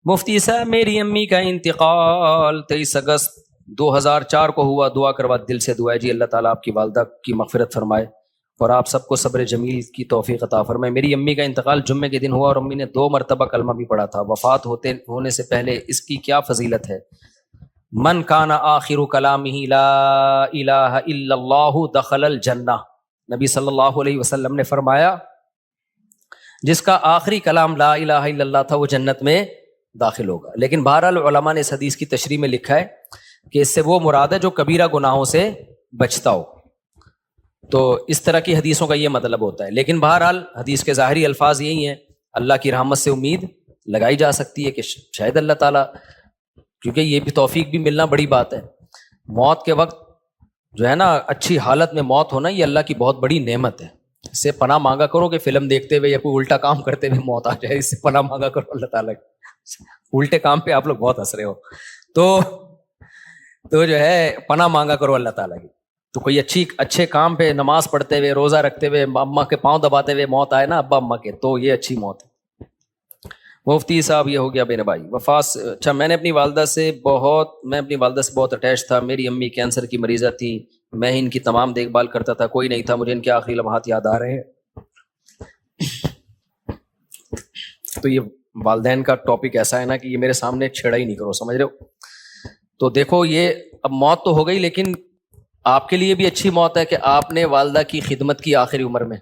مفتی صاحب میری امی کا انتقال 23 اگست 2004 کو ہوا. دعا کروا دل سے دعا ہے جی اللہ تعالیٰ آپ کی والدہ کی مغفرت فرمائے اور آپ سب کو صبر جمیل کی توفیق عطا فرمائے. میری امی کا انتقال جمعے کے دن ہوا اور امی نے 2 مرتبہ کلمہ بھی پڑھا تھا. وفات ہونے سے پہلے اس کی کیا فضیلت ہے؟ من کان آخر کلامہ لا الہ الا اللہ دخل الجنہ. نبی صلی اللہ علیہ وسلم نے فرمایا جس کا آخری کلام لا الہ الا اللہ تھا وہ جنت میں داخل ہوگا. لیکن بہرحال علماء نے اس حدیث کی تشریح میں لکھا ہے کہ اس سے وہ مراد ہے جو کبیرہ گناہوں سے بچتا ہو. تو اس طرح کی حدیثوں کا یہ مطلب ہوتا ہے. لیکن بہرحال حدیث کے ظاہری الفاظ یہی ہیں, اللہ کی رحمت سے امید لگائی جا سکتی ہے کہ شاید اللہ تعالیٰ, کیونکہ یہ بھی توفیق بھی ملنا بڑی بات ہے. موت کے وقت جو ہے نا اچھی حالت میں موت ہونا یہ اللہ کی بہت بڑی نعمت ہے. اس سے پناہ مانگا کرو کہ فلم دیکھتے ہوئے یا کوئی الٹا کام کرتے ہوئے موت آ جائے. اس سے پناہ مانگا کرو اللہ تعالیٰ. الٹے کام پہ آپ لوگ بہت ہنس رہے ہو, تو جو ہے پناہ مانگا کرو اللہ تعالیٰ کی. تو کوئی اچھے کام پہ نماز پڑھتے ہوئے, روزہ رکھتے ہوئے, اماں کے پاؤں دباتے ہوئے موت آئے نا ابا اماں کے, تو یہ اچھی موت ہے. مفتی صاحب یہ ہو گیا میرے بھائی وفات. اچھا میں اپنی والدہ سے بہت اٹیچ تھا. میری امی کینسر کی مریضہ تھی, میں ان کی تمام دیکھ بھال کرتا تھا, کوئی نہیں تھا. مجھے ان کے آخری لمحات یاد آ رہے ہیں. تو یہ والدین کا ٹاپک ایسا ہے نا کہ یہ میرے سامنے چھیڑا ہی نہیں کرو, سمجھ رہے ہو. تو دیکھو یہ اب موت تو ہو گئی, لیکن آپ کے لیے بھی اچھی موت ہے کہ آپ نے والدہ کی خدمت کی آخری عمر میں.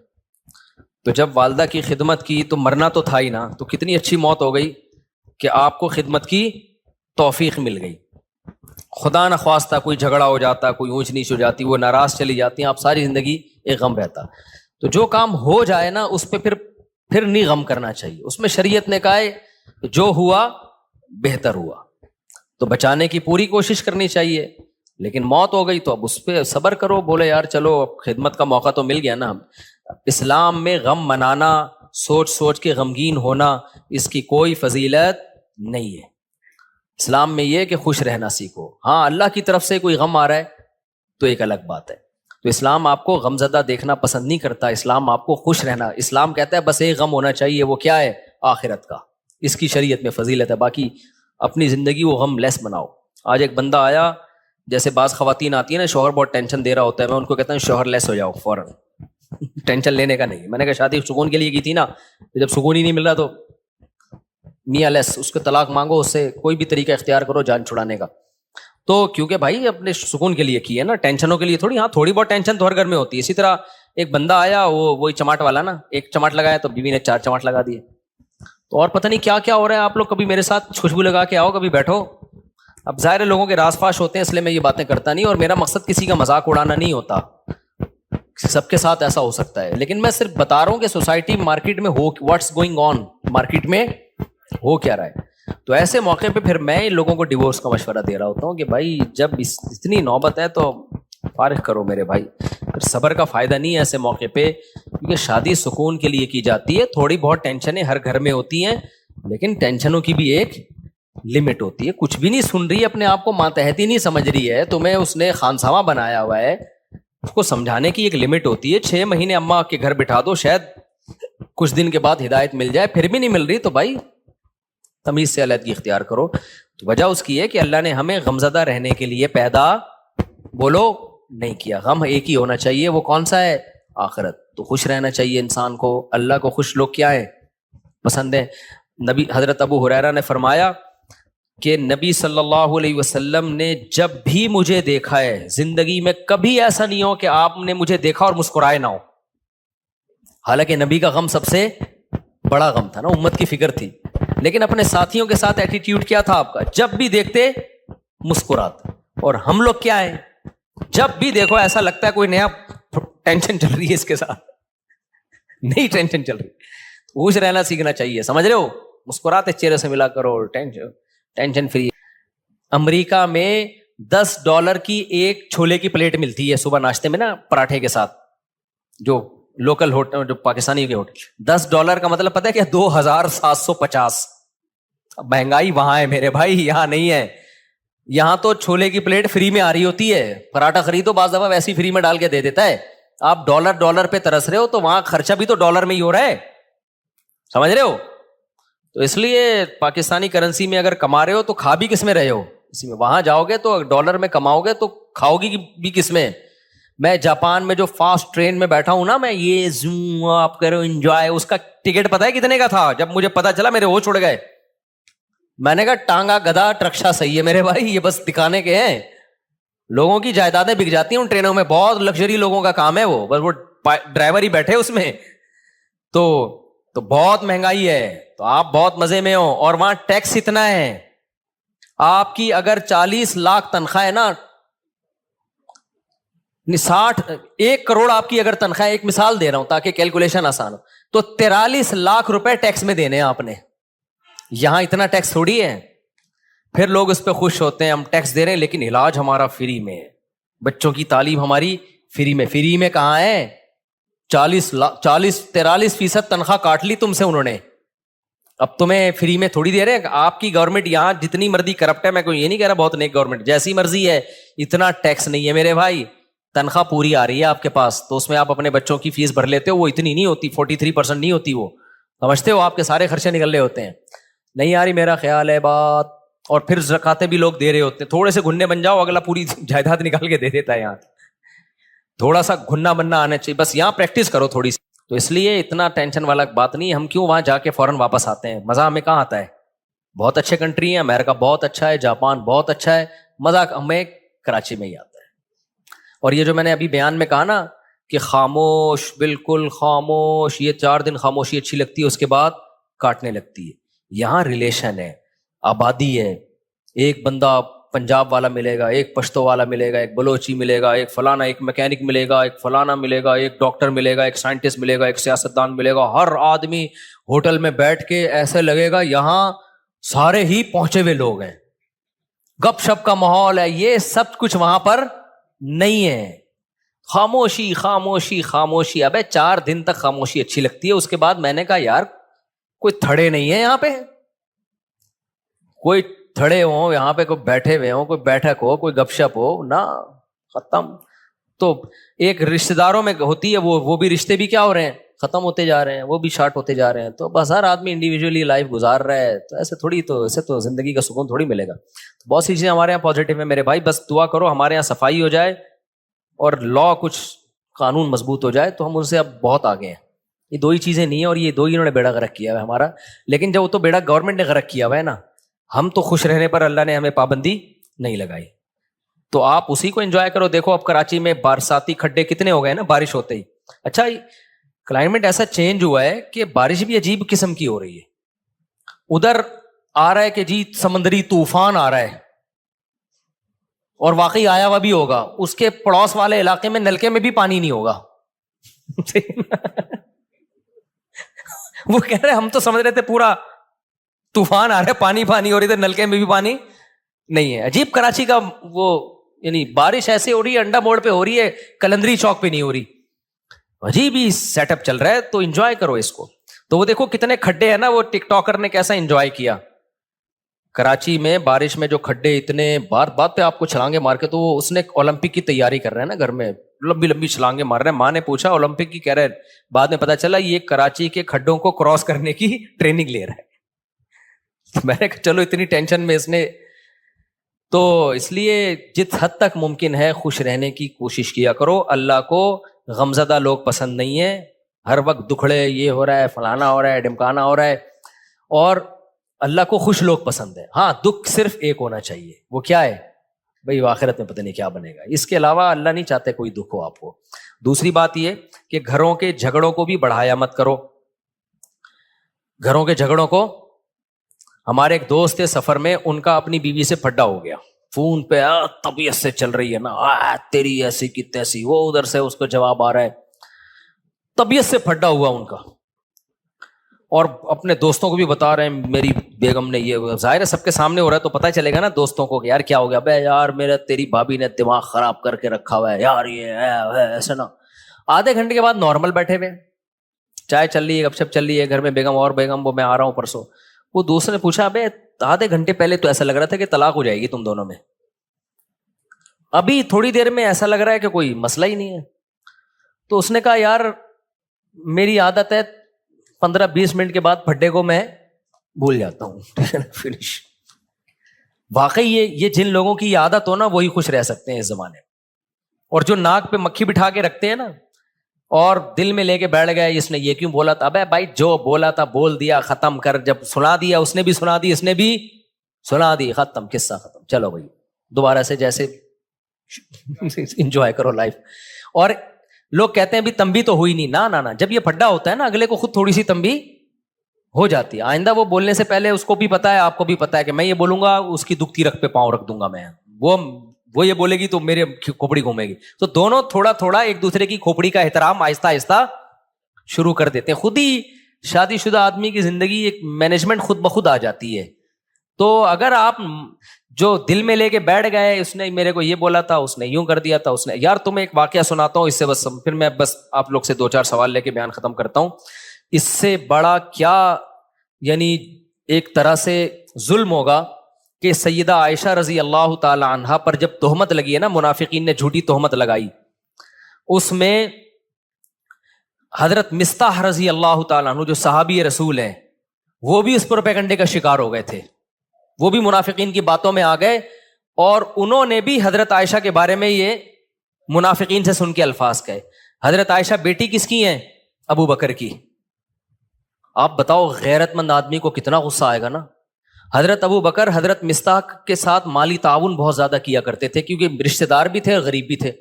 تو جب والدہ کی خدمت کی تو مرنا تو تھا ہی نا, تو کتنی اچھی موت ہو گئی کہ آپ کو خدمت کی توفیق مل گئی. خدا نخواستہ کوئی جھگڑا ہو جاتا, کوئی اونچ نیچ ہو جاتی, وہ ناراض چلی جاتی ہیں, آپ ساری زندگی ایک غم رہتا. تو جو کام ہو جائے نا اس پہ پھر نہیں غم کرنا چاہیے. اس میں شریعت نے کہا ہے جو ہوا بہتر ہوا, تو بچانے کی پوری کوشش کرنی چاہیے. لیکن موت ہو گئی تو اب اس پہ صبر کرو, بولے یار چلو خدمت کا موقع تو مل گیا نا. اسلام میں غم منانا, سوچ کے غمگین ہونا, اس کی کوئی فضیلت نہیں ہے. اسلام میں یہ کہ خوش رہنا سیکھو. ہاں اللہ کی طرف سے کوئی غم آ رہا ہے تو ایک الگ بات ہے. تو اسلام آپ کو غمزدہ دیکھنا پسند نہیں کرتا, اسلام آپ کو خوش رہنا. اسلام کہتا ہے بس ایک غم ہونا چاہیے, وہ کیا ہے؟ آخرت کا. اس کی شریعت میں فضیلت ہے, باقی اپنی زندگی وہ غم لیس بناؤ. آج ایک بندہ آیا, جیسے بعض خواتین آتی ہیں نا شوہر بہت ٹینشن دے رہا ہوتا ہے, میں ان کو کہتا ہوں شوہر لیس ہو جاؤ فوراً, ٹینشن لینے کا نہیں. میں نے کہا شادی سکون کے لیے کی تھی نا, جب سکون ہی نہیں مل رہا تو میاں لیس, اس کو طلاق مانگو, اس سے کوئی بھی طریقہ اختیار کرو جان چھڑانے کا. تو کیونکہ بھائی اپنے سکون کے لیے کی ہے نا, ٹینشنوں کے لیے تھوڑی. ہاں تھوڑی بہت ٹینشن تو ہر گھر میں ہوتی ہے. اسی طرح ایک بندہ آیا, وہی چماٹ والا نا, ایک چماٹ لگایا تو بیوی نے 4 چماٹ لگا دیے. تو اور پتہ نہیں کیا کیا ہو رہا ہے. آپ لوگ کبھی میرے ساتھ خوشبو لگا کے آؤ, کبھی بیٹھو. اب ظاہر لوگوں کے راز فاش ہوتے ہیں اس لیے میں یہ باتیں کرتا نہیں, اور میرا مقصد کسی کا مذاق اڑانا نہیں ہوتا. سب کے ساتھ ایسا ہو سکتا ہے, لیکن میں صرف بتا رہا ہوں کہ سوسائٹی مارکیٹ میں ہو واٹس گوئنگ آن, مارکیٹ میں ہو کیا رہا ہے. تو ایسے موقع پہ پھر میں ان لوگوں کو ڈیورس کا مشورہ دے رہا ہوتا ہوں کہ بھائی جب اتنی نوبت ہے تو فارغ کرو میرے بھائی. پھر صبر کا فائدہ نہیں ہے ایسے موقع پہ, کیونکہ شادی سکون کے لیے کی جاتی ہے. تھوڑی بہت ٹینشنیں ہر گھر میں ہوتی ہیں, لیکن ٹینشنوں کی بھی ایک لمٹ ہوتی ہے. کچھ بھی نہیں سن رہی, اپنے آپ کو ماتحتی نہیں سمجھ رہی ہے, تمہیں اس نے خانسامہ بنایا ہوا ہے. اس کو سمجھانے کی ایک لمٹ ہوتی ہے. 6 مہینے اماں کے گھر بٹھا دو, شاید کچھ دن کے بعد ہدایت مل جائے, پھر بھی نہیں مل رہی تو بھائی تمیز سے علیحدگی اختیار کرو. تو وجہ اس کی ہے کہ اللہ نے ہمیں غمزدہ رہنے کے لیے پیدا بولو نہیں کیا. غم ایک ہی ہونا چاہیے, وہ کون سا ہے؟ آخرت. تو خوش رہنا چاہیے انسان کو. اللہ کو خوش لوگ کیا ہے؟ پسند ہے. نبی حضرت ابو ہریرہ نے فرمایا کہ نبی صلی اللہ علیہ وسلم نے جب بھی مجھے دیکھا ہے زندگی میں, کبھی ایسا نہیں ہو کہ آپ نے مجھے دیکھا اور مسکرائے نہ ہو. حالانکہ نبی کا غم سب سے بڑا غم تھا نا, امت کی فکر تھی, لیکن اپنے ساتھیوں کے ساتھ ایٹیٹیوڈ کیا تھا آپ کا؟ جب بھی دیکھتے مسکراتے. اور ہم لوگ کیا ہیں, جب بھی دیکھو ایسا لگتا ہے کوئی نیا ٹینشن چل رہی ہے اس کے ساتھ, نئی ٹینشن چل رہی. خوش رہنا سیکھنا چاہیے, سمجھ رہے ہو. مسکراتے چہرے سے ملا کرو, ٹینشن فری. امریکہ میں $10 کی ایک چھولے کی پلیٹ ملتی ہے صبح ناشتے میں نا, پراٹھے کے ساتھ, جو لوکل ہوٹل, جو پاکستانی کے ہوٹل. $10 کا مطلب پتہ ہے کیا؟ 2750. مہنگائی وہاں ہے میرے بھائی, یہاں نہیں ہے. یہاں تو چھولے کی پلیٹ فری میں آ رہی ہوتی ہے, پراٹھا خریدو بعض دفعہ ویسی فری میں ڈال کے دے دیتا ہے. آپ ڈالر پہ ترس رہے ہو, تو وہاں خرچہ بھی تو ڈالر میں ہی ہو رہا ہے, سمجھ رہے ہو. تو اس لیے پاکستانی کرنسی میں اگر کما رہے ہو تو کھا بھی کس میں رہے ہو اسی میں. وہاں جاؤ گے تو ڈالر میں کماؤ گے تو کھاؤ گی بھی کس میں. میں جاپان میں جو فاسٹ ٹرین میں بیٹھا ہوں نا, میں یہ زوم آپ کرو انجوائے, اس کا ٹکٹ پتا ہے کتنے کا تھا؟ جب مجھے پتا چلا میرے ہوش اڑ گئے. میں نے کہا ٹانگا گدھا رکشا صحیح ہے میرے بھائی, یہ بس دکھانے کے ہیں. لوگوں کی جائیدادیں بک جاتی ہیں ان ٹرینوں میں, بہت لگژری لوگوں کا کام ہے وہ, بس وہ ڈرائیور ہی بیٹھے اس میں. تو بہت مہنگائی ہے, تو آپ بہت مزے میں ہو. اور وہاں ٹیکس اتنا ہے, آپ کی اگر 40 لاکھ تنخواہ ہے نا, 1 کروڑ آپ کی اگر تنخواہ, ایک مثال دے رہا ہوں تاکہ کیلکولیشن آسان ہو, تو 43 لاکھ روپے ٹیکس میں دینے ہیں آپ نے. یہاں اتنا ٹیکس تھوڑی ہے. پھر لوگ اس پہ خوش ہوتے ہیں, ہم ٹیکس دے رہے ہیں لیکن علاج ہمارا فری میں ہے, بچوں کی تعلیم ہماری فری میں. فری میں کہاں ہے؟ 43% تنخواہ کاٹ لی تم سے انہوں نے, اب تمہیں فری میں تھوڑی دے رہے ہیں. آپ کی گورنمنٹ یہاں جتنی مرضی کرپٹ ہے, میں کوئی یہ نہیں کہہ رہا بہت نیک گورنمنٹ, جیسی مرضی ہے, اتنا ٹیکس نہیں ہے میرے بھائی. تنخواہ پوری آ رہی ہے آپ کے پاس, تو اس میں آپ اپنے بچوں کی فیس بھر لیتے ہو, وہ اتنی نہیں ہوتی, 43% نہیں ہوتی, وہ سمجھتے ہو, آپ کے سارے خرچے نکل رہے ہوتے ہیں. نہیں آ رہی میرا خیال ہے بات. اور پھر زکاتیں بھی لوگ دے رہے ہوتے ہیں, تھوڑے سے گھننے بن جاؤ, اگلا پوری جائیداد نکال کے دے دیتا ہے. یہاں تھوڑا سا گھننا بننا آنا چاہیے, بس یہاں پریکٹس کرو تھوڑی سی. تو اس لیے اتنا ٹینشن والا بات نہیں. ہم کیوں وہاں جا کے فوراً واپس آتے ہیں؟ مزہ ہمیں کہاں آتا ہے؟ بہت اچھے کنٹری ہیں, امریکہ بہت اچھا ہے, جاپان بہت اچھا ہے, مزہ ہمیں کراچی میں ہی آتا ہے. اور یہ جو میں نے ابھی بیان میں کہا نا کہ خاموش, بالکل خاموش, یہ 4 دن خاموشی اچھی لگتی ہے, اس کے بعد کاٹنے لگتی ہے. یہاں ریلیشن ہے, آبادی ہے, ایک بندہ پنجاب والا ملے گا, ایک پشتو والا ملے گا, ایک بلوچی ملے گا, ایک فلانا, ایک میکینک ملے گا, ایک فلانا ملے گا, ایک ڈاکٹر ملے گا, ایک سائنٹسٹ ملے گا, ایک سیاستدان ملے گا. ہر آدمی ہوٹل میں بیٹھ کے ایسے لگے گا یہاں سارے ہی پہنچے ہوئے لوگ ہیں, گپ شپ کا ماحول ہے. یہ سب کچھ وہاں پر نہیں ہے. خاموشی خاموشی خاموشی. ابے 4 دن تک خاموشی اچھی لگتی ہے, اس کے بعد میں نے کہا یار کوئی تھڑے نہیں ہے یہاں پہ, کوئی تھڑے ہوں یہاں پہ, کوئی بیٹھے ہوئے ہوں, کوئی بیٹھک ہو, کوئی گپ شپ ہو نا, ختم. تو ایک رشتے داروں میں ہوتی ہے وہ بھی رشتے بھی کیا ہو رہے ہیں, ختم ہوتے جا رہے ہیں, وہ بھی شارٹ ہوتے جا رہے ہیں. تو بس ہر آدمی انڈیویجولی لائف گزار رہا ہے, تو ایسے تھوڑی, تو ایسے تو زندگی کا سکون تھوڑی ملے گا. بہت سی چیزیں ہمارے یہاں پازیٹیو ہیں میرے بھائی, بس دعا کرو ہمارے یہاں صفائی ہو جائے اور لا کچھ قانون مضبوط ہو جائے, تو ہم ان سے اب بہت آگے ہیں. یہ 2 ہی چیزیں نہیں ہیں, اور یہ 2 ہی انہوں نے بیڑا غرق کیا ہے ہمارا. لیکن جب وہ تو بیڑا گورنمنٹ نے غرق کیا ہوا ہے نا, ہم تو خوش رہنے پر اللہ نے ہمیں پابندی نہیں لگائی. تو آپ اسی کو انجوائے کرو. دیکھو اب کراچی میں برساتی کھڈے کتنے ہو گئے نا بارش ہوتے ہی. اچھا کلائمیٹ ایسا چینج ہوا ہے کہ بارش بھی عجیب قسم کی ہو رہی ہے. ادھر آ رہا ہے کہ جی سمندری طوفان آ رہا ہے, اور واقعی آیا ہوا بھی ہوگا. اس کے پڑوس والے علاقے میں نلکے میں بھی پانی نہیں ہوگا. وہ کہہ رہے ہم تو سمجھ رہے تھے پورا طوفان آ رہا ہے, پانی پانی ہو رہی, ادھر نلکے میں بھی پانی نہیں ہے. عجیب کراچی کا وہ, یعنی بارش ایسے ہو رہی ہے, انڈا موڑ پہ ہو رہی ہے, کلندری چوک پہ نہیں ہو رہی. عجیب ہی سیٹ اپ چل رہا ہے. تو انجوائے کرو اس کو. تو وہ دیکھو کتنے کھڈے ہیں نا, وہ ٹک ٹاکر نے کیسا انجوائے کیا کراچی میں بارش میں. جو کھڈے اتنے بات پہ آپ کو چھلانگے مار کے, تو وہ اس نے اولمپک کی تیاری کر رہے ہیں نا گھر میں, لمبی لمبی چھلانگے مار رہے ہیں. ماں نے پوچھا اولمپک کی, کہہ رہے بعد میں پتا چلا یہ کراچی کے کھڈوں کو کراس کرنے کی ٹریننگ لے رہا ہے. میں نے کہا چلو اتنی ٹینشن میں اس نے. تو اس لیے جس حد تک ممکن ہے خوش رہنے کی کوشش کیا کرو. اللہ کو غمزدہ لوگ پسند نہیں ہے, ہر وقت دکھڑے, یہ ہو رہا ہے, فلانا ہو رہا ہے, ڈمکانا ہو رہا ہے. اور اللہ کو خوش لوگ پسند ہے. ہاں دکھ صرف ایک ہونا چاہیے, وہ کیا ہے بھائی, آخرت میں پتہ نہیں کیا بنے گا. اس کے علاوہ اللہ نہیں چاہتے کوئی دکھ ہو آپ کو. دوسری بات یہ کہ گھروں کے جھگڑوں کو بھی بڑھایا مت کرو. گھروں کے جھگڑوں کو, ہمارے ایک دوست تھے سفر میں, ان کا اپنی بیوی سے پھڈا ہو گیا فون پہ, طبیعت سے چل رہی ہے نا, تیری ایسی کی تیسی. وہ ادھر سے اس کو جواب آ رہا ہے, طبیعت سے پھڈا ہوا ان کا. اور اپنے دوستوں کو بھی بتا رہے ہیں میری بیگم نے یہ. ظاہر ہے سب کے سامنے ہو رہا ہے تو پتہ چلے گا نا دوستوں کو کہ یار کیا ہو گیا. بے یار میرا تیری بھابھی نے دماغ خراب کر کے رکھا ہوا ہے یار, یہ ہے ایسا نا. آدھے گھنٹے کے بعد نارمل بیٹھے ہوئے, چائے چل رہی ہے, گپ شپ چل رہی ہے گھر میں, بیگم اور بیگم وہ میں آ رہا ہوں پرسوں. وہ دوست نے پوچھا ابے آدھے گھنٹے پہلے تو ایسا لگ رہا تھا کہ طلاق ہو جائے گی تم دونوں میں, ابھی تھوڑی دیر میں ایسا لگ رہا ہے کہ کوئی مسئلہ ہی نہیں ہے. تو اس نے کہا یار میری عادت ہے 15-20 منٹ کے بعد پھڈے کو میں بھول جاتا ہوں, ٹھیک ہے نا, فنش. واقعی یہ جن لوگوں کی عادت ہو نا وہی خوش رہ سکتے ہیں اس زمانے میں. اور جو ناک پہ مکھی بٹھا کے رکھتے ہیں نا اور دل میں لے کے بیٹھ گئے اس نے یہ کیوں بولا تھا, ابے بھائی جو بولا تھا بول دیا, ختم کر, جب سنا دیا اس نے بھی سنا دی, اس نے بھی سنا دی, ختم, قصہ ختم, چلو بھائی دوبارہ سے جیسے انجوائے کرو لائف. اور لوگ کہتے ہیں بھی تنبیہ تو ہوئی نہیں, نہ جب یہ پھڈا ہوتا ہے نا اگلے کو خود تھوڑی سی تنبیہ ہو جاتی ہے. آئندہ وہ بولنے سے پہلے اس کو بھی پتا ہے, آپ کو بھی پتا ہے کہ میں یہ بولوں گا اس کی دکھتی رکھ پہ پاؤں رکھ دوں گا میں, وہ یہ بولے گی تو میرے کھوپڑی گھومے گی. تو دونوں تھوڑا تھوڑا ایک دوسرے کی کھوپڑی کا احترام آہستہ آہستہ شروع کر دیتے ہیں. خود ہی شادی شدہ آدمی کی زندگی ایک مینجمنٹ خود بخود آ جاتی ہے. تو اگر آپ جو دل میں لے کے بیٹھ گئے, اس نے میرے کو یہ بولا تھا, اس نے یوں کر دیا تھا, اس نے, یار تمہیں ایک واقعہ سناتا ہوں اس سے بس پھر میں بس آپ لوگ سے 2-4 سوال لے کے بیان ختم کرتا ہوں. اس سے بڑا کیا یعنی ایک طرح سے ظلم ہوگا کہ سیدہ عائشہ رضی اللہ تعالی عنہا پر جب تہمت لگی ہے نا, منافقین نے جھوٹی تہمت لگائی, اس میں حضرت مصطح رضی اللہ تعالیٰ عنہ جو صحابی رسول ہیں وہ بھی اس پروپیگنڈے کا شکار ہو گئے تھے. وہ بھی منافقین کی باتوں میں آ گئے اور انہوں نے بھی حضرت عائشہ کے بارے میں یہ منافقین سے سن کے الفاظ کہے. حضرت عائشہ بیٹی کس کی ہیں؟ ابو بکر کی. آپ بتاؤ غیرت مند آدمی کو کتنا غصہ آئے گا نا. حضرت ابو بکر حضرت مصطح کے ساتھ مالی تعاون بہت زیادہ کیا کرتے تھے کیونکہ رشتہ دار بھی تھے, غریب بھی تھے.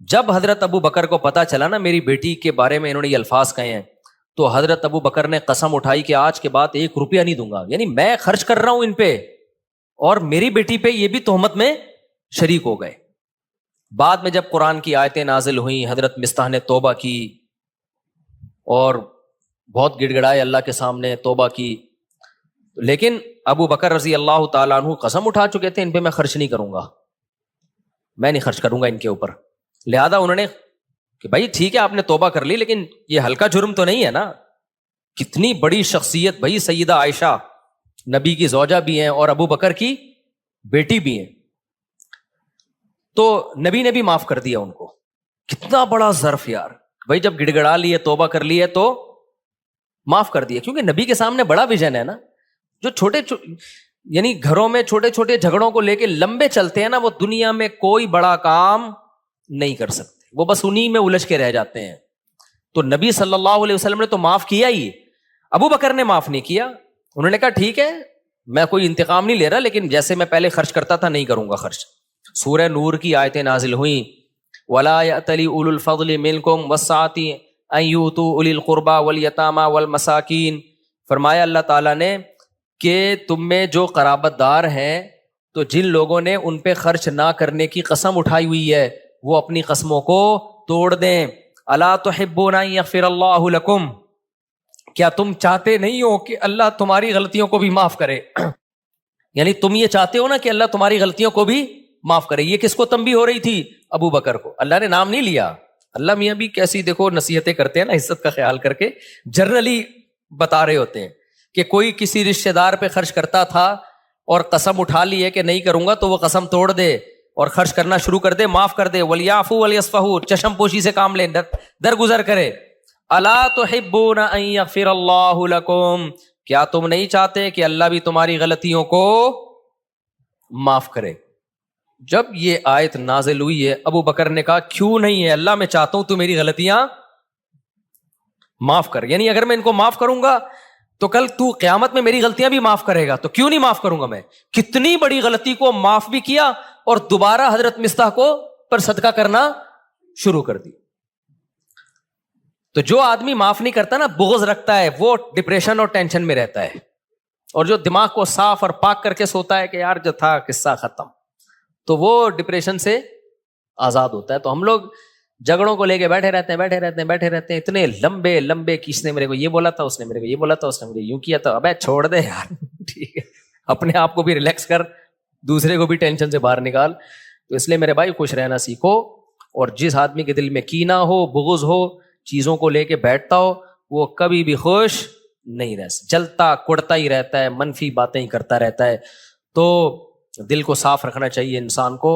جب حضرت ابو بکر کو پتا چلا نا میری بیٹی کے بارے میں انہوں نے یہ الفاظ کہے ہیں, تو حضرت ابو بکر نے قسم اٹھائی کہ آج کے بعد 1 روپیہ نہیں دوں گا. یعنی میں خرچ کر رہا ہوں ان پہ اور میری بیٹی پہ یہ بھی تہمت میں شریک ہو گئے. بعد میں جب قرآن کی آیتیں نازل ہوئیں, حضرت مصطح نے توبہ کی اور بہت گڑ گڑائے اللہ کے سامنے, توبہ کی. لیکن ابو بکر رضی اللہ تعالیٰ عنہ قسم اٹھا چکے تھے ان پہ میں خرچ نہیں کروں گا, میں نہیں خرچ کروں گا ان کے اوپر. لہذا انہوں نے کہ بھائی ٹھیک ہے آپ نے توبہ کر لی لیکن یہ ہلکا جرم تو نہیں ہے نا. کتنی بڑی شخصیت بھائی, سیدہ عائشہ نبی کی زوجہ بھی ہیں اور ابو بکر کی بیٹی بھی ہیں. تو نبی نے بھی معاف کر دیا ان کو. کتنا بڑا ظرف یار بھائی, جب گڑ گڑا لیے توبہ کر لیے تو معاف کر دیا. کیونکہ نبی کے سامنے بڑا ویژن ہے نا. جو چھوٹے یعنی گھروں میں چھوٹے چھوٹے جھگڑوں کو لے کے لمبے چلتے ہیں نا, وہ دنیا میں کوئی بڑا کام نہیں کر سکتے, وہ بس انہی میں الجھ کے رہ جاتے ہیں. تو نبی صلی اللہ علیہ وسلم نے تو معاف کیا ہی, ابو بکر نے معاف نہیں کیا. انہوں نے کہا ٹھیک ہے میں کوئی انتقام نہیں لے رہا لیکن جیسے میں پہلے خرچ کرتا تھا نہیں کروں گا خرچ. سورہ نور کی آیتیں نازل ہوئیں, وَلَا يَأْتَلِ أُولُو الْفَضْلِ مِنْكُمْ وَالسَّعَةِ أَنْ يُؤْتُوا أُولِي الْقُرْبَى وَالْيَتَامَى وَالْمَسَاكِينَ. فرمایا اللہ تعالیٰ نے کہ تم میں جو قرابت دار ہیں تو جن لوگوں نے ان پہ خرچ نہ کرنے کی قسم اٹھائی ہوئی ہے وہ اپنی قسموں کو توڑ دیں. الا تحبون ان یغفر اللہ لکم, کیا تم چاہتے نہیں ہو کہ اللہ تمہاری غلطیوں کو بھی معاف کرے. یعنی تم یہ چاہتے ہو نا کہ اللہ تمہاری غلطیوں کو بھی معاف کرے. یہ کس کو تنبیہ ہو رہی تھی؟ ابو بکر کو. اللہ نے نام نہیں لیا. اللہ میاں بھی کیسی دیکھو نصیحتیں کرتے ہیں نا, عزت کا خیال کر کے جنرلی بتا رہے ہوتے ہیں کہ کوئی کسی رشتہ دار پہ خرچ کرتا تھا اور قسم اٹھا لی ہے کہ نہیں کروں گا تو وہ قسم توڑ دے اور خرچ کرنا شروع کر دے, معاف کر دے. وَلْيَعْفُوا وَلْيَصْفَحُوا, چشم پوشی سے کام لیں, درگزر کرے. الا تحبون ان یغفر اللہ لکم, کیا تم نہیں چاہتے کہ اللہ بھی تمہاری غلطیوں کو معاف کرے. جب یہ آیت نازل ہوئی ہے ابو بکر نے کہا کیوں نہیں ہے اللہ, میں چاہتا ہوں تو میری غلطیاں معاف کر. یعنی اگر میں ان کو معاف کروں گا تو کل تو قیامت میں میری غلطیاں بھی معاف کرے گا, تو کیوں نہیں معاف کروں گا میں. کتنی بڑی غلطی کو معاف بھی کیا اور دوبارہ حضرت مصطح کو پر صدقہ کرنا شروع کر دی. تو جو آدمی معاف نہیں کرتا نا, بغض رکھتا ہے, وہ ڈپریشن اور ٹینشن میں رہتا ہے. اور جو دماغ کو صاف اور پاک کر کے سوتا ہے کہ یار جو تھا قصہ ختم, تو وہ ڈپریشن سے آزاد ہوتا ہے. تو ہم لوگ جھگڑوں کو لے کے بیٹھے رہتے ہیں اتنے لمبے لمبے کہ اس نے میرے کو یہ بولا تھا, اس نے میرے کو یہ بولا تھا, اس نے مجھے یوں کیا تھا. ابے چھوڑ دے یار, ٹھیک ہے اپنے آپ کو بھی ریلیکس کر, دوسرے کو بھی ٹینشن سے باہر نکال. تو اس لیے میرے بھائی خوش رہنا سیکھو, اور جس آدمی کے دل میں کینہ ہو, بغض ہو, چیزوں کو لے کے بیٹھتا ہو, وہ کبھی بھی خوش نہیں رہ سکتا, جلتا کڑتا ہی رہتا ہے, منفی باتیں ہی کرتا رہتا ہے. تو دل کو صاف رکھنا چاہیے انسان کو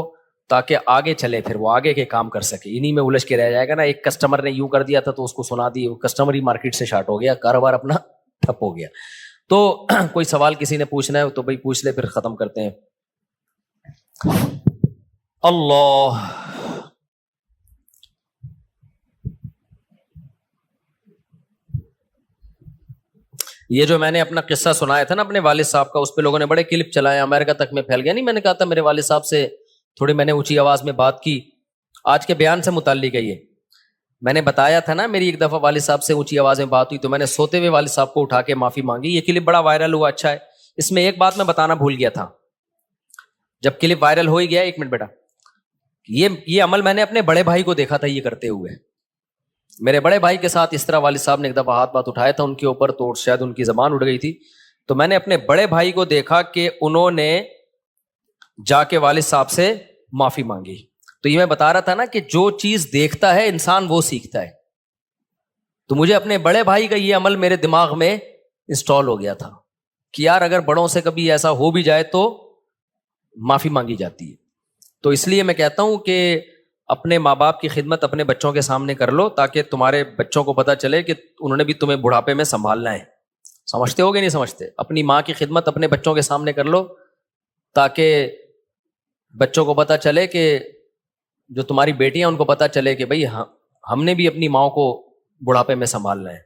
تاکہ آگے چلے, پھر وہ آگے کے کام کر سکے. انہی میں الجھ کے رہ جائے گا نا. ایک کسٹمر نے یوں کر دیا تھا تو اس کو سنا دی, وہ کسٹمر ہی مارکیٹ سے شارٹ ہو گیا, کاروبار اپنا ٹھپ ہو گیا. تو کوئی سوال کسی نے پوچھنا ہے تو بھائی پوچھ لے, پھر ختم کرتے ہیں. اللہ, یہ جو میں نے اپنا قصہ سنایا تھا نا اپنے والد صاحب کا, اس پہ لوگوں نے بڑے کلپ چلائے, امریکہ تک میں پھیل گیا. نہیں, میں نے کہا تھا میرے والد صاحب سے تھوڑی میں نے اونچی آواز میں بات کی, آج کے بیان سے متعلق ہے یہ. میں نے بتایا تھا نا میری ایک دفعہ والد صاحب سے اونچی آواز میں بات ہوئی, تو میں نے سوتے ہوئے والد صاحب کو اٹھا کے معافی مانگی. یہ کلپ بڑا وائرل ہوا, اچھا ہے. اس میں ایک بات میں بتانا بھول گیا تھا, جب کلپ وائرل ہو ہی گیا, ایک منٹ بیٹا, یہ عمل میں نے اپنے بڑے بھائی کو دیکھا تھا یہ کرتے ہوئے. میرے بڑے بھائی کے ساتھ اس طرح والد صاحب نے ایک دفعہ ہاتھ بات اٹھایا تھا ان کے اوپر, تو شاید ان کی زبان اڑ گئی تھی. تو میں نے اپنے بڑے بھائی کو دیکھا کہ انہوں نے جا کے والد صاحب سے معافی مانگی. تو یہ میں بتا رہا تھا نا کہ جو چیز دیکھتا ہے انسان وہ سیکھتا ہے. تو مجھے اپنے بڑے بھائی کا یہ عمل میرے دماغ میں انسٹال ہو گیا تھا کہ یار اگر بڑوں سے کبھی ایسا ہو بھی جائے تو معافی مانگی جاتی ہے. تو اس لیے میں کہتا ہوں کہ اپنے ماں باپ کی خدمت اپنے بچوں کے سامنے کر لو, تاکہ تمہارے بچوں کو پتا چلے کہ انہوں نے بھی تمہیں بڑھاپے میں سنبھالنا ہے. سمجھتے ہو گے نہیں سمجھتے؟ اپنی ماں کی خدمت اپنے بچوں کے سامنے کر لو, تاکہ بچوں کو پتا چلے کہ جو تمہاری بیٹیاں ان کو پتا چلے کہ بھائی ہم نے بھی اپنی ماں کو بڑھاپے میں سنبھالنا ہے.